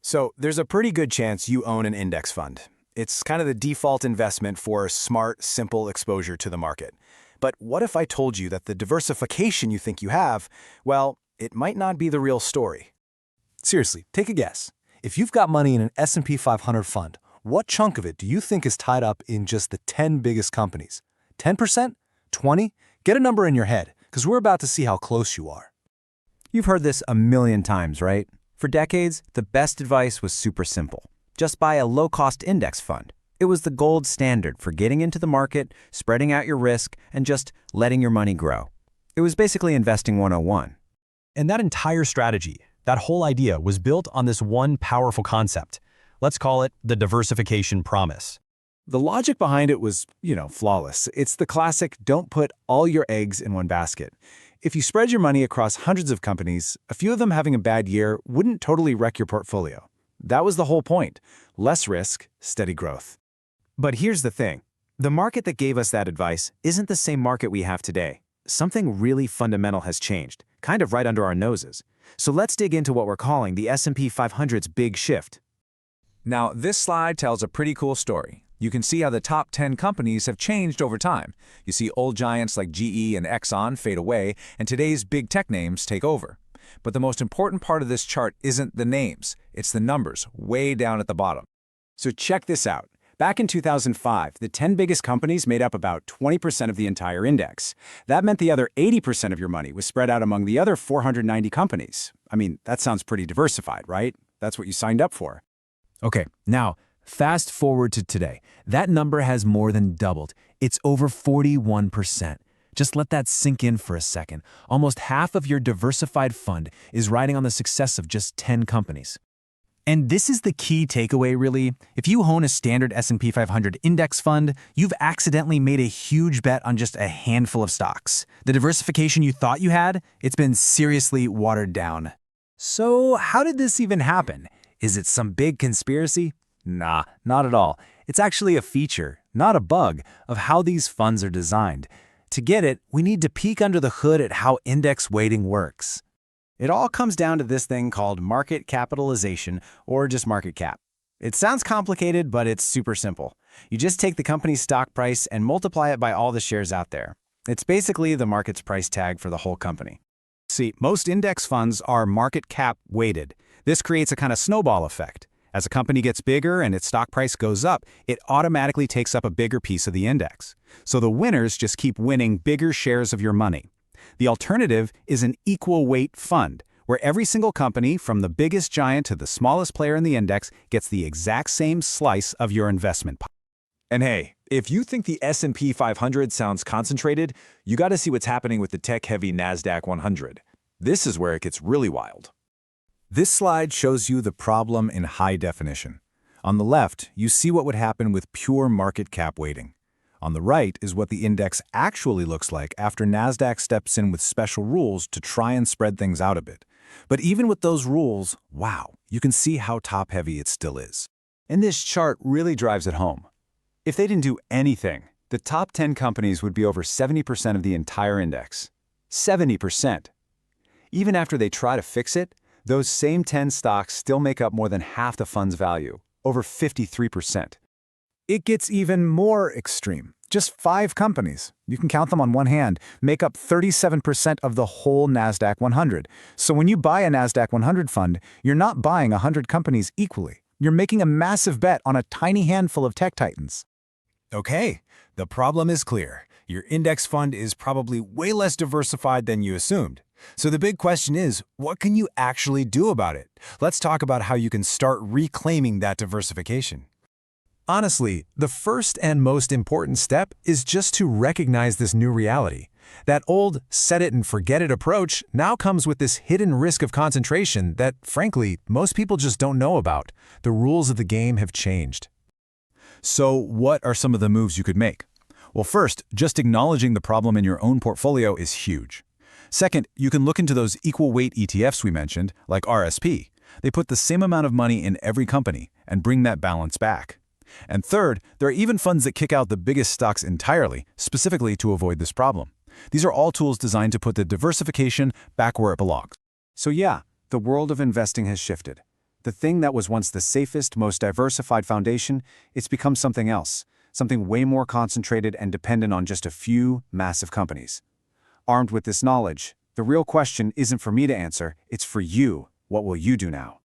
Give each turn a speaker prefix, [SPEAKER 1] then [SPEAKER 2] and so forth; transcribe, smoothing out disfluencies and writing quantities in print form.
[SPEAKER 1] So there's a pretty good chance you own an index fund. It's kind of the default investment for smart, simple exposure to the market. But what if I told you that the diversification you think you have, well, it might not be the real story?
[SPEAKER 2] Seriously, take a guess. If you've got money in an S&P 500 fund, what chunk of it do you think is tied up in just the 10 biggest companies? 10%? 20? Get a number in your head, because we're about to see how close you are.
[SPEAKER 3] You've heard this a million times, right? For decades, the best advice was super simple. Just buy a low-cost index fund. It was the gold standard for getting into the market, spreading out your risk, and just letting your money grow. It was basically investing 101.
[SPEAKER 4] And that entire strategy, that whole idea was built on this one powerful concept. Let's call it the diversification promise.
[SPEAKER 1] The logic behind it was, flawless. It's the classic, don't put all your eggs in one basket. If you spread your money across hundreds of companies, a few of them having a bad year wouldn't totally wreck your portfolio. That was the whole point. Less risk, steady growth. But here's the thing. The market that gave us that advice isn't the same market we have today. Something really fundamental has changed, kind of right under our noses. So let's dig into what we're calling the S&P 500's big shift.
[SPEAKER 5] Now, this slide tells a pretty cool story. You can see how the top 10 companies have changed over time. You see old giants like GE and Exxon fade away, and today's big tech names take over. But the most important part of this chart isn't the names, it's the numbers, way down at the bottom.
[SPEAKER 1] So check this out. Back in 2005, the 10 biggest companies made up about 20% of the entire index. That meant the other 80% of your money was spread out among the other 490 companies. I mean, that sounds pretty diversified, right? That's what you signed up for.
[SPEAKER 3] Okay, now, fast forward to today. That number has more than doubled. It's over 41%. Just let that sink in for a second. Almost half of your diversified fund is riding on the success of just 10 companies.
[SPEAKER 6] And this is the key takeaway, really. If you own a standard S&P 500 index fund, you've accidentally made a huge bet on just a handful of stocks. The diversification you thought you had, it's been seriously watered down.
[SPEAKER 2] So how did this even happen? Is it some big conspiracy? Nah, not at all. It's actually a feature, not a bug, of how these funds are designed. To get it, we need to peek under the hood at how index weighting works.
[SPEAKER 1] It all comes down to this thing called market capitalization, or just market cap. It sounds complicated, but it's super simple. You just take the company's stock price and multiply it by all the shares out there. It's basically the market's price tag for the whole company. See, most index funds are market cap weighted. This creates a kind of snowball effect. As a company gets bigger and its stock price goes up, it automatically takes up a bigger piece of the index. So the winners just keep winning bigger shares of your money. The alternative is an equal weight fund, where every single company, from the biggest giant to the smallest player in the index, gets the exact same slice of your investment pie.
[SPEAKER 5] And hey, if you think the S&P 500 sounds concentrated, you got to see what's happening with the tech-heavy NASDAQ 100. This is where it gets really wild.
[SPEAKER 1] This slide shows you the problem in high definition. On the left, you see what would happen with pure market cap weighting. On the right is what the index actually looks like after NASDAQ steps in with special rules to try and spread things out a bit. But even with those rules, wow, you can see how top-heavy it still is.
[SPEAKER 5] And this chart really drives it home. If they didn't do anything, the top 10 companies would be over 70% of the entire index. 70%. Even after they try to fix it, those same 10 stocks still make up more than half the fund's value, over 53%.
[SPEAKER 1] It gets even more extreme. Just 5 companies, you can count them on one hand, make up 37% of the whole NASDAQ 100. So when you buy a NASDAQ 100 fund, you're not buying 100 companies equally. You're making a massive bet on a tiny handful of tech titans. Okay, the problem is clear. Your index fund is probably way less diversified than you assumed. So the big question is, what can you actually do about it? Let's talk about how you can start reclaiming that diversification.
[SPEAKER 2] Honestly, the first and most important step is just to recognize this new reality. That old set it and forget it approach now comes with this hidden risk of concentration that, frankly, most people just don't know about. The rules of the game have changed.
[SPEAKER 5] So what are some of the moves you could make? Well, first, just acknowledging the problem in your own portfolio is huge. Second, you can look into those equal weight ETFs we mentioned, like RSP. They put the same amount of money in every company and bring that balance back. And third, there are even funds that kick out the biggest stocks entirely, specifically to avoid this problem. These are all tools designed to put the diversification back where it belongs.
[SPEAKER 1] So yeah, the world of investing has shifted. The thing that was once the safest, most diversified foundation, it's become something else, something way more concentrated and dependent on just a few massive companies. Armed with this knowledge, the real question isn't for me to answer, it's for you. What will you do now?